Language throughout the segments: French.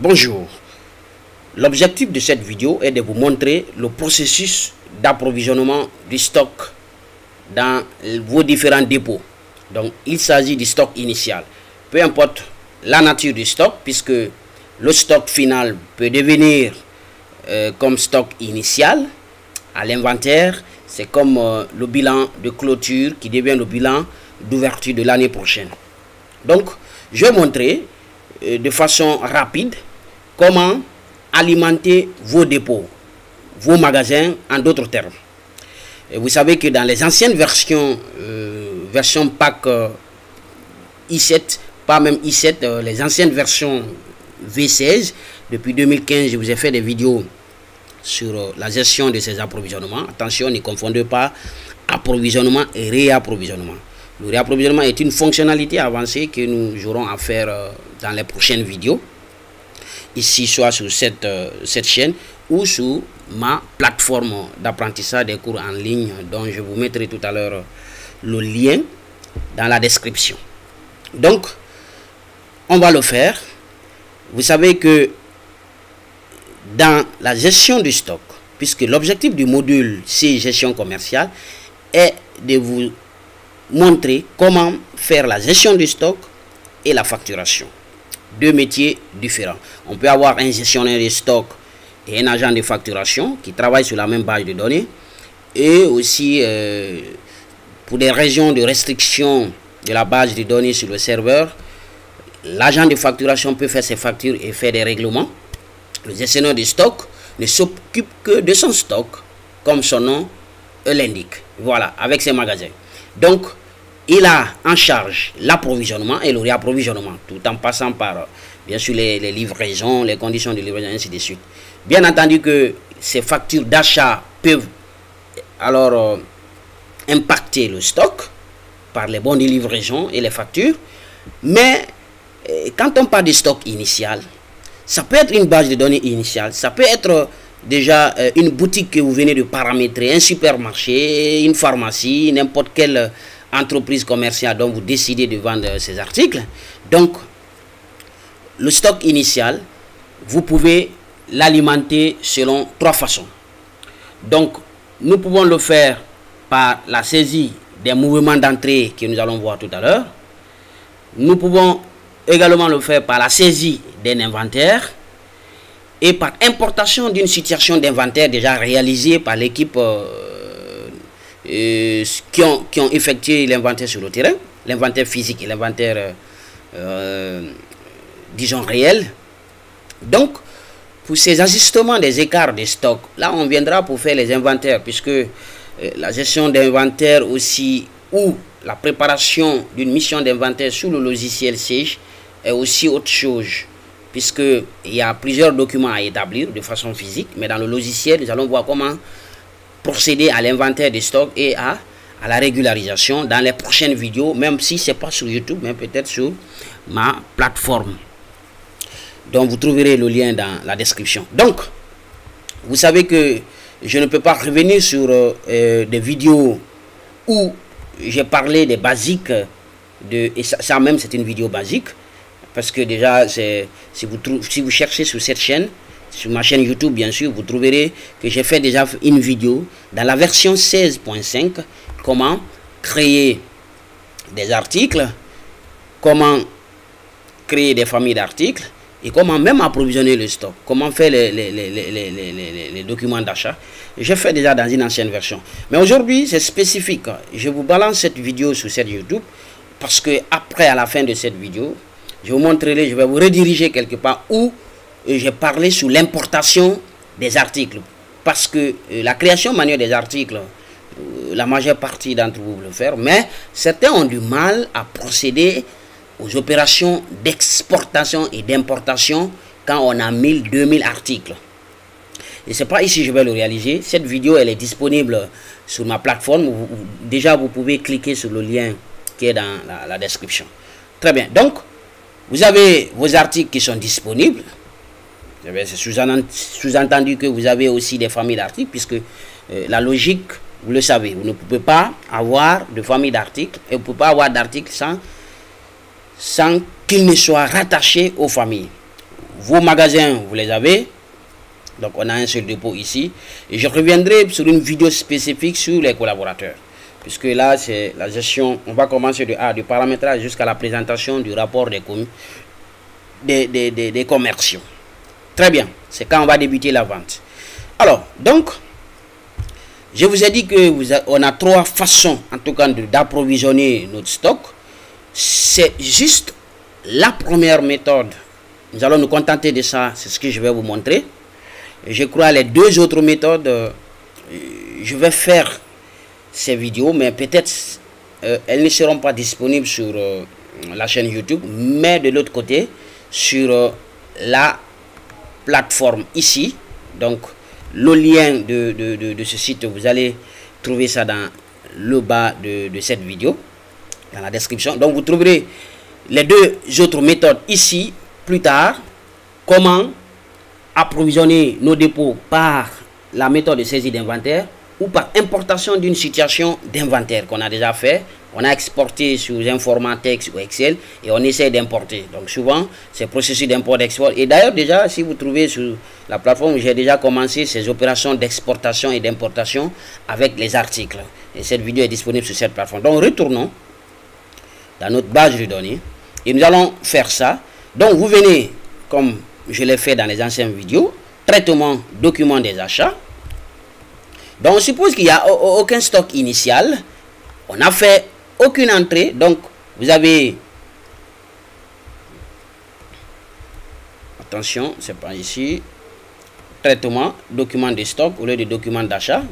Bonjour. L'objectif de cette vidéo est de vous montrer le processus d'approvisionnement du stock dans vos différents dépôts. Donc, il s'agit du stock initial. Peu importe la nature du stock, puisque le stock final peut devenir comme stock initial à l'inventaire. C'est comme le bilan de clôture qui devient le bilan d'ouverture de l'année prochaine. Donc, je vais montrer de façon rapide comment alimenter vos dépôts, vos magasins, en d'autres termes. Et vous savez que dans les anciennes versions, version pack i7, pas même i7, les anciennes versions V16, depuis 2015, je vous ai fait des vidéos sur la gestion de ces approvisionnements. Attention, ne confondez pas approvisionnement et réapprovisionnement. Le réapprovisionnement est une fonctionnalité avancée que nous aurons à faire dans les prochaines vidéos. Ici, soit sur cette chaîne ou sur ma plateforme d'apprentissage des cours en ligne dont je vous mettrai tout à l'heure le lien dans la description. Donc, on va le faire. Vous savez que dans la gestion du stock, puisque l'objectif du module C gestion commerciale est de vous montrer comment faire la gestion du stock et la facturation. Deux métiers différents. On peut avoir un gestionnaire de stock et un agent de facturation qui travaillent sur la même base de données. Et aussi, pour des raisons de restriction de la base de données sur le serveur, l'agent de facturation peut faire ses factures et faire des règlements. Le gestionnaire de stock ne s'occupe que de son stock, comme son nom l'indique. Voilà, avec ses magasins. Donc, il a en charge l'approvisionnement et le réapprovisionnement, tout en passant par, bien sûr, les livraisons, les conditions de livraison, ainsi de suite. Bien entendu que ces factures d'achat peuvent alors impacter le stock par les bons de livraison et les factures. Mais quand on parle de stock initial, ça peut être une base de données initiale, ça peut être déjà une boutique que vous venez de paramétrer, un supermarché, une pharmacie, n'importe quelle entreprise commerciale dont vous décidez de vendre ces articles. Donc, le stock initial, vous pouvez l'alimenter selon trois façons. Donc, nous pouvons le faire par la saisie des mouvements d'entrée que nous allons voir tout à l'heure. Nous pouvons également le faire par la saisie d'un inventaire et par importation d'une situation d'inventaire déjà réalisée par l'équipe qui ont effectué l'inventaire sur le terrain, l'inventaire physique et l'inventaire, disons, réel. Donc, pour ces ajustements des écarts de stock, là, on viendra pour faire les inventaires, puisque la gestion d'inventaire aussi, ou la préparation d'une mission d'inventaire sous le logiciel Sage est aussi autre chose, puisqu'il y a plusieurs documents à établir de façon physique, mais dans le logiciel, nous allons voir comment procéder à l'inventaire des stocks et à la régularisation dans les prochaines vidéos, même si ce n'est pas sur YouTube, mais peut-être sur ma plateforme, dont vous trouverez le lien dans la description. Donc, vous savez que je ne peux pas revenir sur des vidéos où j'ai parlé des basiques, et ça même c'est une vidéo basique, parce que déjà, si vous cherchez sur cette chaîne, sur ma chaîne YouTube, bien sûr, vous trouverez que j'ai fait déjà une vidéo dans la version 16.5, comment créer des articles, comment créer des familles d'articles et comment même approvisionner le stock, comment faire les documents d'achat. J'ai fait déjà dans une ancienne version. Mais aujourd'hui, c'est spécifique. Je vous balance cette vidéo sur cette YouTube parce que après, à la fin de cette vidéo, je vous montrerai, je vais vous rediriger quelque part où j'ai parlé sur l'importation des articles, parce que la création manuelle des articles, la majeure partie d'entre vous le faire, mais certains ont du mal à procéder aux opérations d'exportation et d'importation quand on a 1000, 2000 articles. Et c'est pas ici que je vais le réaliser. Cette vidéo, elle est disponible sur ma plateforme. Déjà, vous pouvez cliquer sur le lien qui est dans la description. Très bien. Donc, vous avez vos articles qui sont disponibles. C'est sous-entendu que vous avez aussi des familles d'articles, puisque la logique, vous le savez, vous ne pouvez pas avoir de famille d'articles et vous ne pouvez pas avoir d'articles sans qu'il ne soit rattaché aux familles. vos magasins, vous les avez. Donc on a un seul dépôt ici. Et je reviendrai sur une vidéo spécifique sur les collaborateurs. Puisque là, c'est la gestion. On va commencer du paramétrage jusqu'à la présentation du rapport des commerciaux. Très bien. C'est quand on va débuter la vente. Alors, donc, je vous ai dit que on a 3 façons, en tout cas, d'approvisionner notre stock. C'est juste la première méthode. Nous allons nous contenter de ça. C'est ce que je vais vous montrer. Je crois les 2 autres méthodes, je vais faire ces vidéos, mais peut-être elles ne seront pas disponibles sur la chaîne YouTube, mais de l'autre côté, sur la plateforme ici. Donc, le lien de ce site, vous allez trouver ça dans le bas de cette vidéo, dans la description. Donc, vous trouverez les 2 autres méthodes ici, plus tard. Comment approvisionner nos dépôts par la méthode de saisie d'inventaire ou par importation d'une situation d'inventaire qu'on a déjà fait. On a exporté sous un format texte ou Excel et on essaie d'importer. Donc souvent, c'est processus d'import-export. Et d'ailleurs, déjà, si vous trouvez sur la plateforme, j'ai déjà commencé ces opérations d'exportation et d'importation avec les articles. Et cette vidéo est disponible sur cette plateforme. Donc, retournons dans notre base de données et nous allons faire ça. Donc, vous venez, comme je l'ai fait dans les anciennes vidéos, traitement document des achats. Donc, on suppose qu'il n'y a aucun stock initial. On n'a fait aucune entrée. Donc, vous avez... Attention, c'est pas ici. Traitement, document de stock au lieu de document d'achat.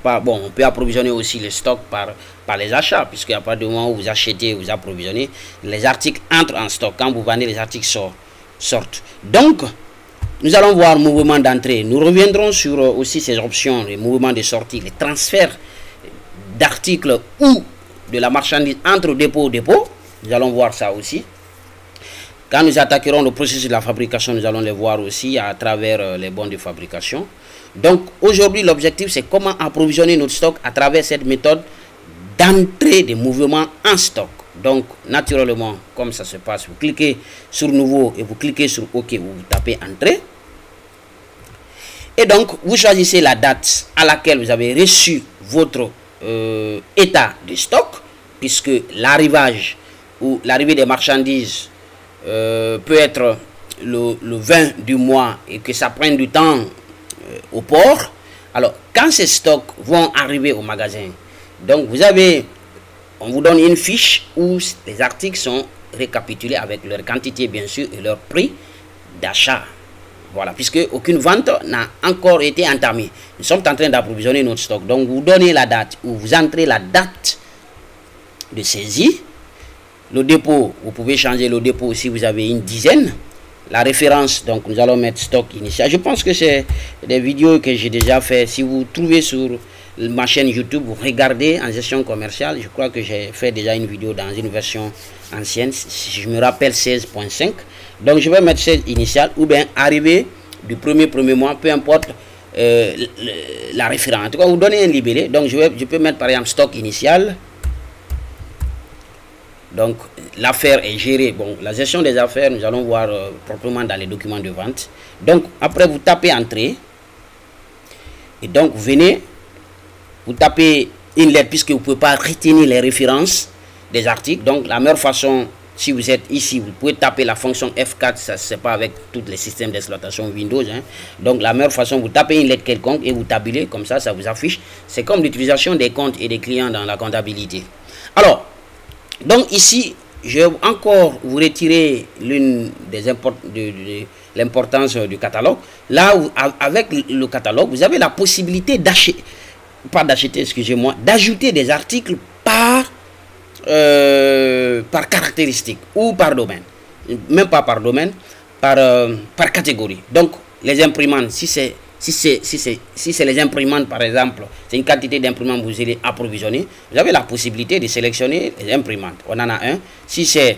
Bon, on peut approvisionner aussi les stocks par les achats, puisqu'à partir du moment où vous achetez, vous approvisionnez, les articles entrent en stock. Quand vous vendez, les articles sortent. Donc, nous allons voir mouvement d'entrée. Nous reviendrons sur aussi ces options, les mouvements de sortie, les transferts d'articles ou de la marchandise entre dépôt. Nous allons voir ça aussi. Quand nous attaquerons le processus de la fabrication, nous allons les voir aussi à travers les bons de fabrication. Donc, aujourd'hui, l'objectif, c'est comment approvisionner notre stock à travers cette méthode d'entrée des mouvements en stock. Donc, naturellement, comme ça se passe, vous cliquez sur Nouveau et vous cliquez sur OK, vous tapez Entrée. Et donc, vous choisissez la date à laquelle vous avez reçu votre état de stock, puisque l'arrivage ou l'arrivée des marchandises peut être le 20 du mois et que ça prenne du temps au port. Alors, quand ces stocks vont arriver au magasin, donc on vous donne une fiche où les articles sont récapitulés avec leur quantité, bien sûr, et leur prix d'achat. Voilà, puisque aucune vente n'a encore été entamée. Nous sommes en train d'approvisionner notre stock. Donc, vous donnez la date ou vous entrez la date de saisie. Le dépôt, vous pouvez changer le dépôt si vous avez une dizaine. La référence, donc nous allons mettre stock initial. Je pense que c'est des vidéos que j'ai déjà fait. Si vous trouvez sur ma chaîne YouTube, vous regardez en gestion commerciale. Je crois que j'ai fait déjà une vidéo dans une version ancienne, si je me rappelle 16.5. Donc je vais mettre 16 initial ou bien arrivé du premier mois, peu importe la référence. En tout cas, vous donnez un libellé. Donc je peux mettre par exemple stock initial. Donc l'affaire est gérée. Bon, la gestion des affaires, nous allons voir proprement dans les documents de vente. Donc après, vous tapez entrée. Et donc vous venez, vous tapez une lettre puisque vous ne pouvez pas retenir les références des articles. Donc la meilleure façon, si vous êtes ici, vous pouvez taper la fonction F4, ça c'est pas avec tous les systèmes d'exploitation Windows. Donc la meilleure façon, vous tapez une lettre quelconque et vous tabulez, comme ça vous affiche. C'est comme l'utilisation des comptes et des clients dans la comptabilité. Alors, donc ici, je vais encore vous retirer l'une des l'importance du catalogue. Là, avec le catalogue, vous avez la possibilité d'acheter, excusez-moi, d'ajouter des articles par caractéristique ou par domaine, même pas par domaine, par catégorie. Donc les imprimantes, si c'est les imprimantes par exemple, c'est une quantité d'imprimantes que vous allez approvisionner, vous avez la possibilité de sélectionner les imprimantes. On en a un. Si c'est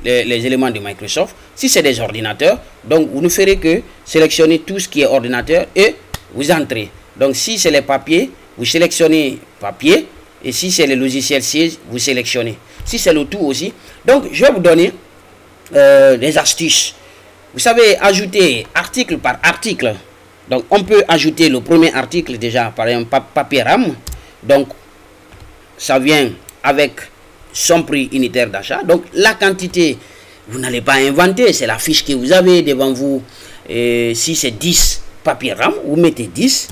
les éléments de Microsoft, si c'est des ordinateurs, donc vous ne ferez que sélectionner tout ce qui est ordinateur et vous entrez. Donc si c'est les papiers, vous sélectionnez papier. Et si c'est le logiciel siège, vous sélectionnez. Si c'est le tout aussi. Donc, je vais vous donner des astuces vous savez, ajouter article par article. Donc, on peut ajouter le premier article déjà par un papier RAM. Donc, ça vient avec son prix unitaire d'achat. Donc, la quantité, vous n'allez pas inventer. C'est la fiche que vous avez devant vous. Et si c'est 10 papiers RAM, vous mettez 10.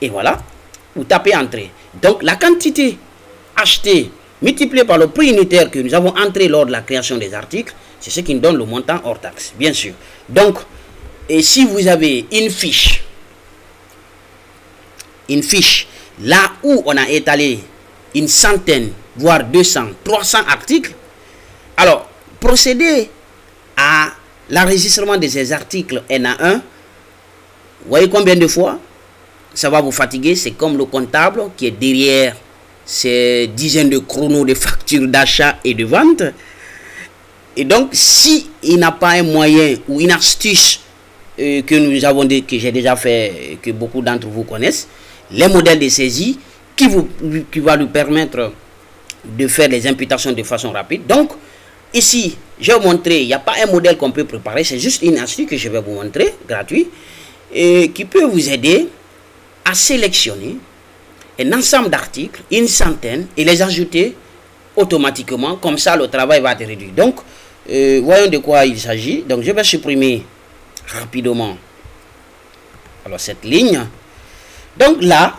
Et voilà, vous tapez entrée. Donc, la quantité achetée multipliée par le prix unitaire que nous avons entré lors de la création des articles, c'est ce qui nous donne le montant hors taxe, bien sûr. Donc, et si vous avez une fiche, là où on a étalé une centaine, voire 200, 300 articles, alors, procédez à l'enregistrement de ces articles un à un. Vous voyez combien de fois? Ça va vous fatiguer. C'est comme le comptable qui est derrière ces dizaines de chronos de factures d'achat et de vente. Et donc, si il n'a pas un moyen ou une astuce que nous avons, que j'ai déjà fait, que beaucoup d'entre vous connaissent, les modèles de saisie qui va lui permettre de faire les imputations de façon rapide. Donc, ici, je vais vous montrer, il n'y a pas un modèle qu'on peut préparer, c'est juste une astuce que je vais vous montrer, gratuit, et qui peut vous aider à sélectionner un ensemble d'articles, une centaine, et les ajouter automatiquement. Comme ça, le travail va être réduit. Donc, voyons de quoi il s'agit. Donc, je vais supprimer rapidement alors cette ligne. Donc là,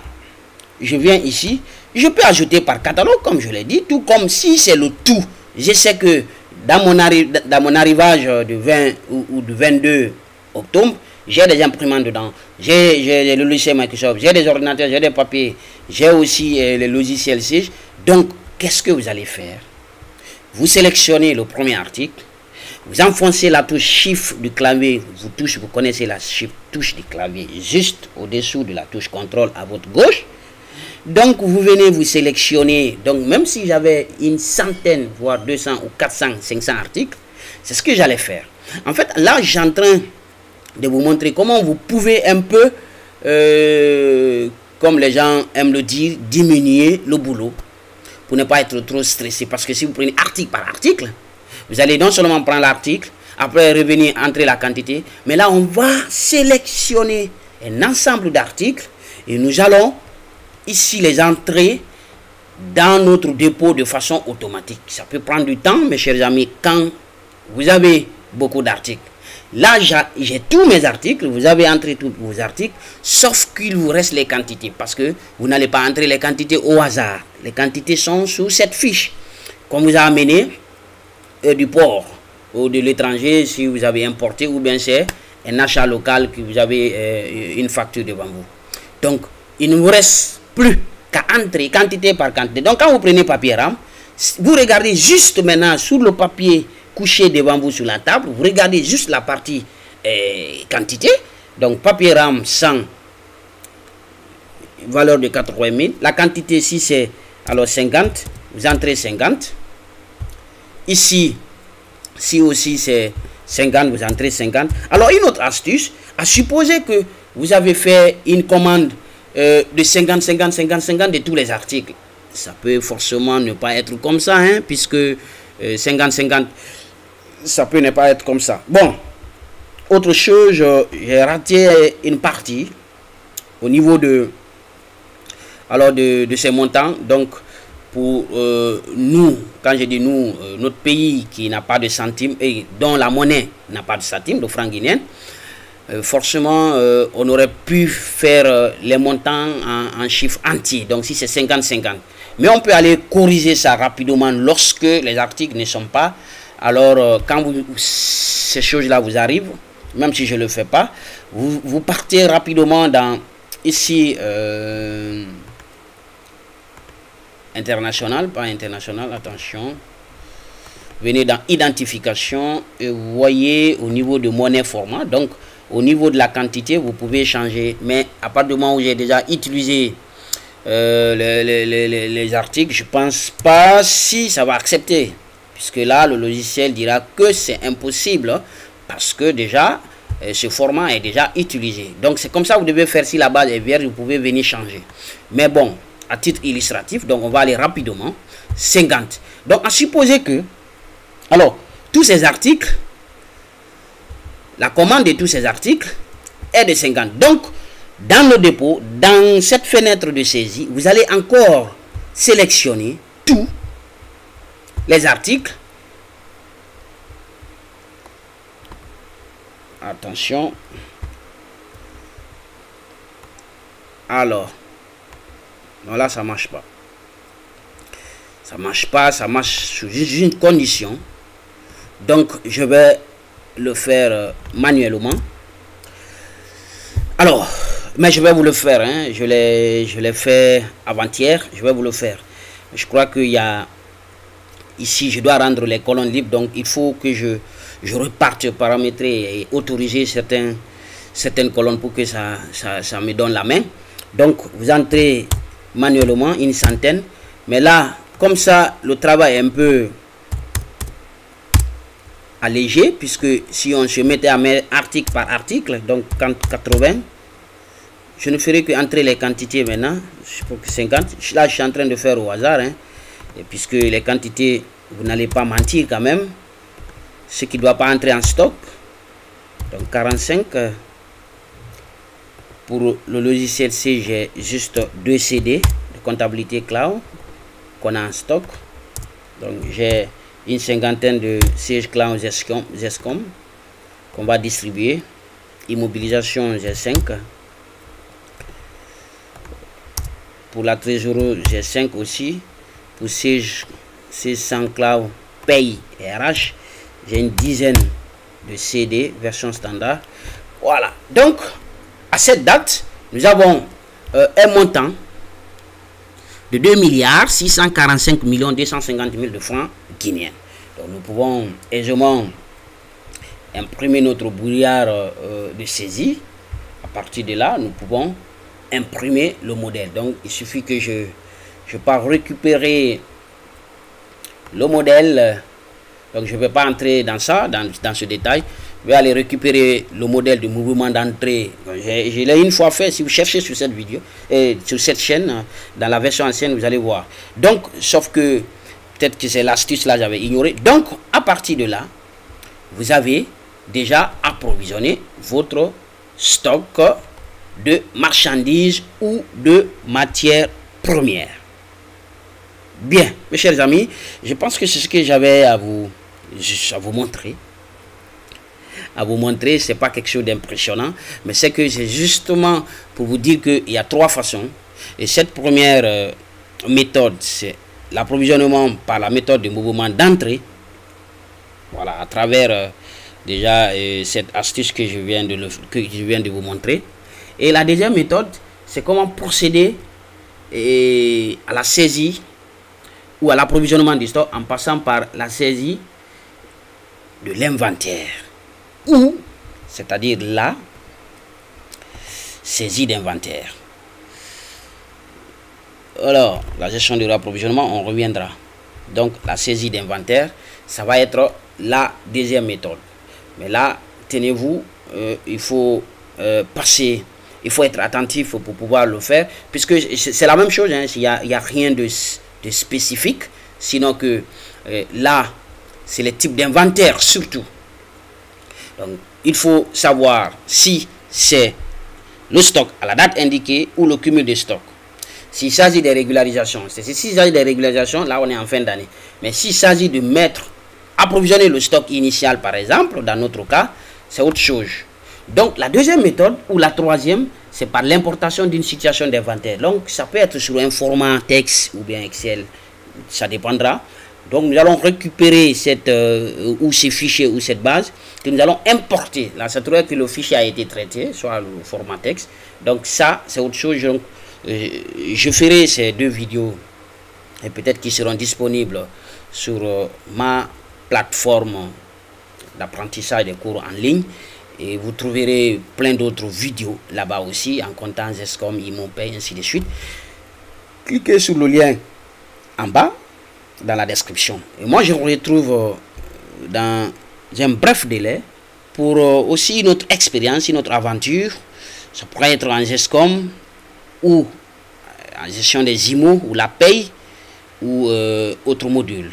je viens ici. Je peux ajouter par catalogue, comme je l'ai dit, tout comme si c'est le tout. Je sais que dans mon arrivage de 20 ou de 22 octobre, j'ai des imprimantes dedans, j'ai le logiciel Microsoft, j'ai des ordinateurs, j'ai des papiers, j'ai aussi les logiciels Sage. Donc, qu'est-ce que vous allez faire? Vous sélectionnez le premier article, vous enfoncez la touche Shift du clavier, vous connaissez la touche du clavier juste au-dessous de la touche CTRL à votre gauche. Donc, vous venez vous sélectionner. Donc, même si j'avais une centaine, voire 200 ou 400, 500 articles, c'est ce que j'allais faire. En fait, là, je suis en train de vous montrer comment vous pouvez un peu, comme les gens aiment le dire, diminuer le boulot pour ne pas être trop stressé. Parce que si vous prenez article par article, vous allez non seulement prendre l'article, après revenir entrer la quantité, mais là, on va sélectionner un ensemble d'articles et nous allons ici les entrer dans notre dépôt de façon automatique. Ça peut prendre du temps, mes chers amis, quand vous avez beaucoup d'articles. Là, j'ai tous mes articles, vous avez entré tous vos articles, sauf qu'il vous reste les quantités, parce que vous n'allez pas entrer les quantités au hasard. Les quantités sont sous cette fiche qu'on vous a amené du port ou de l'étranger, si vous avez importé, ou bien c'est un achat local que vous avez une facture devant vous. Donc, il ne vous reste plus qu'à entrer quantité par quantité. Donc, quand vous prenez papier RAM, vous regardez juste maintenant sur le papier couché devant vous sur la table, vous regardez juste la partie quantité. Donc, papier RAM 100, valeur de 80 000. La quantité ici, c'est alors 50. Vous entrez 50. Ici, si aussi c'est 50, vous entrez 50. Alors, une autre astuce, à supposer que vous avez fait une commande de 50, 50, 50, 50 de tous les articles. Ça peut forcément ne pas être comme ça, hein, puisque 50, 50, ça peut ne pas être comme ça. Bon, autre chose, j'ai raté une partie au niveau de ces montants. Donc, pour nous, quand je dis nous, notre pays qui n'a pas de centimes et dont la monnaie n'a pas de centimes, le franc guinéen, forcément, on aurait pu faire les montants en chiffres entiers. Donc, si c'est 50-50. Mais on peut aller corriger ça rapidement lorsque les articles ne sont pas. Alors, quand ces choses-là vous arrivent, même si je ne le fais pas, vous partez rapidement dans, ici, international, pas international, attention. Venez dans identification et vous voyez au niveau de monnaie format. Donc, au niveau de la quantité, vous pouvez changer. Mais à partir du moment où j'ai déjà utilisé les articles, je ne pense pas si ça va accepter. Puisque là, le logiciel dira que c'est impossible. Hein, parce que déjà, ce format est déjà utilisé. Donc, c'est comme ça que vous devez faire. Si la base est vierge, vous pouvez venir changer. Mais bon, à titre illustratif, donc on va aller rapidement. 50. Donc, à supposer que, alors, tous ces articles, la commande de tous ces articles est de 50. Donc, dans le dépôt, dans cette fenêtre de saisie, vous allez encore sélectionner tous les articles. Attention. Alors, non, là, ça marche pas. Ça marche pas, ça marche sous une condition. Donc, je vais le faire manuellement. Alors, mais je vais vous le faire. Hein. Je l'ai fait avant-hier. Je vais vous le faire. Je crois qu'il y a... Ici, je dois rendre les colonnes libres. Donc, il faut que je reparte paramétrer et autoriser certaines colonnes pour que ça me donne la main. Donc, vous entrez manuellement une centaine. Mais là, comme ça, le travail est un peu allégé. Puisque si on se mettait à mettre article par article, donc 80, je ne ferai que entrer les quantités maintenant. Je pense que 50. Là, je suis en train de faire au hasard. Hein. Et puisque les quantités, vous n'allez pas mentir quand même. Ce qui ne doit pas entrer en stock. Donc 45. Pour le logiciel C, j'ai juste 2 CD de comptabilité cloud qu'on a en stock. Donc j'ai une cinquantaine de sièges cloud GESCOM qu'on va distribuer. Immobilisation G5. Pour la trésorerie G5 aussi. Pour siège C100 cloud paye et RH, j'ai une dizaine de CD version standard. Voilà. Donc à cette date, nous avons un montant de 2,645,250,000 de francs guinéens. Donc nous pouvons aisément imprimer notre brouillard de saisie. À partir de là, nous pouvons imprimer le modèle. Donc il suffit que je pars récupérer le modèle. Donc je ne vais pas entrer dans ça, dans ce détail. Je vais aller récupérer le modèle de mouvement d'entrée. Je l'ai une fois fait. Si vous cherchez sur cette vidéo et sur cette chaîne, dans la version ancienne, vous allez voir. Donc, sauf que peut-être que c'est l'astuce là, j'avais ignoré. Donc, à partir de là, vous avez déjà approvisionné votre stock de marchandises ou de matières premières. Bien, mes chers amis, je pense que c'est ce que j'avais à vous montrer. C'est pas quelque chose d'impressionnant, mais c'est que c'est justement pour vous dire qu'il y a 3 façons. Et cette première méthode, c'est l'approvisionnement par la méthode de mouvement d'entrée. Voilà, à travers déjà cette astuce que je viens de vous montrer. Et la deuxième méthode, c'est comment procéder à la saisie ou à l'approvisionnement du stock en passant par la saisie de l'inventaire. Ou, c'est-à-dire la saisie d'inventaire. Alors, la gestion de l'approvisionnement, on reviendra. Donc, la saisie d'inventaire, ça va être la deuxième méthode. Mais là, tenez-vous, il faut passer, il faut être attentif pour pouvoir le faire, puisque c'est la même chose, hein, il n'y a rien de spécifique, sinon que là, c'est le type d'inventaire surtout. Donc, il faut savoir si c'est le stock à la date indiquée ou le cumul de stock. S'il s'agit des régularisations, là on est en fin d'année. Mais s'il s'agit de approvisionner le stock initial par exemple, dans notre cas, c'est autre chose. Donc la deuxième méthode ou la troisième, c'est par l'importation d'une situation d'inventaire. Donc ça peut être sur un format texte ou bien Excel, ça dépendra. Donc nous allons récupérer ou ces fichiers ou cette base que nous allons importer. Là, ça trouve que le fichier a été traité, soit le format texte. Donc ça, c'est autre chose. Donc, je ferai ces 2 vidéos et peut-être qu'ils seront disponibles sur ma plateforme d'apprentissage des cours en ligne. Et vous trouverez plein d'autres vidéos là-bas aussi, en comptant GESCOM, IMOPay, ainsi de suite. Cliquez sur le lien en bas dans la description. Et moi, je vous retrouve dans un bref délai pour aussi une autre expérience, une autre aventure. Ça pourrait être en GESCOM ou en gestion des IMO ou la paye ou autre module.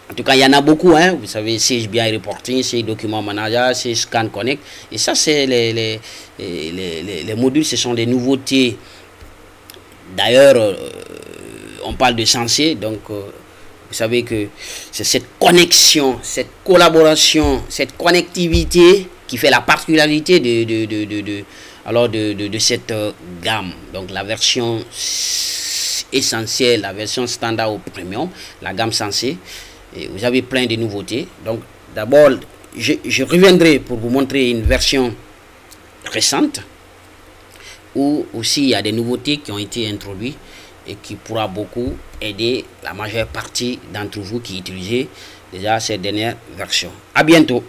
En tout cas, il y en a beaucoup, hein. Vous savez, c'est bien reporting, c'est document manager, c'est scan connect. Et ça, c'est les modules, ce sont des nouveautés. D'ailleurs, on parle de Sensei, donc vous savez que c'est cette connexion, cette collaboration, cette connectivité qui fait la particularité de cette gamme. Donc la version essentielle, la version standard ou premium, la gamme Sensei. Et vous avez plein de nouveautés. Donc d'abord, je reviendrai pour vous montrer une version récente où aussi il y a des nouveautés qui ont été introduites et qui pourra beaucoup aider la majeure partie d'entre vous qui utilisez déjà cette dernière version. À bientôt.